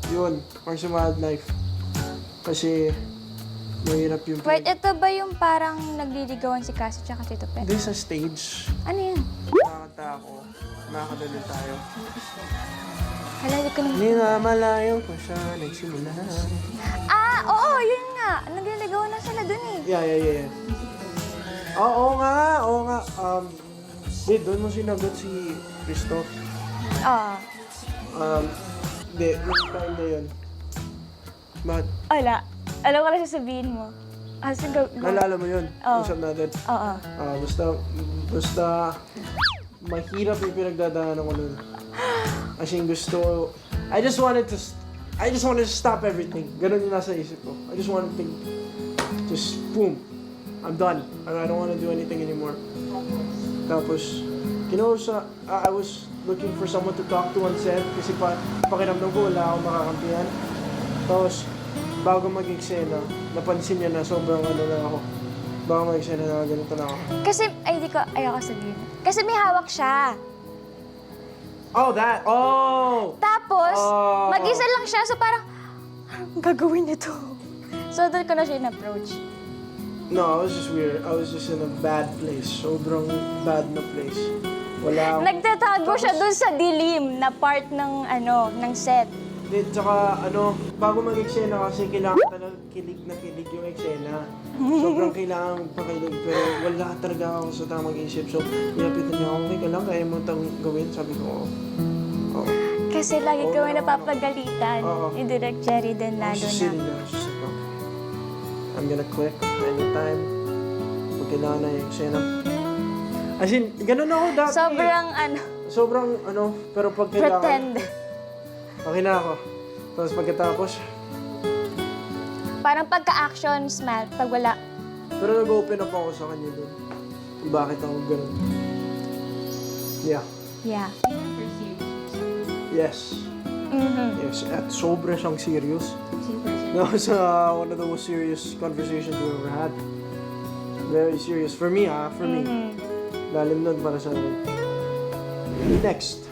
Yun, Parks and Wildlife. Kasi, mahirap yung... Wait, ito ba yung parang nagliligawan si Cassie tsaka si Tito Pet? Hindi sa stage. Ano yan? Nakakanta ako. Nakakadali tayo. Hala, hindi ko naman. Hindi na malayo pa siya nagsimula. Oo, yun nga. Nagliligawan na sila dun eh. Yeah. Oo nga. Doon mo sinagot si Christoph. Hindi, yung time na yun. Bakit? Wala. Alam ko na sasabihin mo. Sige, go. Nalala mo yun? Oo. Usap natin. Oo. Basta mahirap yung pinagdadaanan ko nun. As in gusto, I just wanted to stop everything. Ganun yung nasa isip ko. I just wanted to just boom. I'm done. I don't want to do anything anymore. Tapos, I was looking for someone to talk to on set kasi pakiramdam ko wala akong makakampihan. Tapos, bago mag-eksena, napansin niya na sobrang na ako. Bago mag-eksena na ganito na ako. Kasi, ayoko sabihin. Kasi may hawak siya. Oh, that! Oh! Tapos, mag-isa lang siya. So parang, anong gagawin nito? So doon ko na siya in-approach. No, I was just weird. I was just in a bad place. Sobrang bad na place. Wala. Nagtatago siya doon sa dilim na part ng set. Tsaka bago mag-eksena kasi kailangan talaga kilig na kilig yung eksena. Sobrang kailangan pakilig pero wala talaga ako sa tamang isip. So, nilapitan niya ako, okay ka lang, kaya mo itong gawin? Sabi ko, oo. Kasi lagi Oo, kami oo, napapagalitan. oo. Ni Direk Jerry din I was lalo just na. sitting there, I was just like, I'm gonna quit anytime. Pag kailangan na yung eksena. As in, ganun ako dati. Sobrang pero pag kailangan... pretend. Okay na ako. Tapos pagkatapos, Parang pagka-action, smile. Pag wala, pero nag-open up ako sa kanya doon. Bakit ako ganun? Yeah. yeah. Yes. Yes. At sobra siyang serious. That was one of the most serious conversations we ever had. Very serious. For me, For me. Lalim nun para sa akin. Next.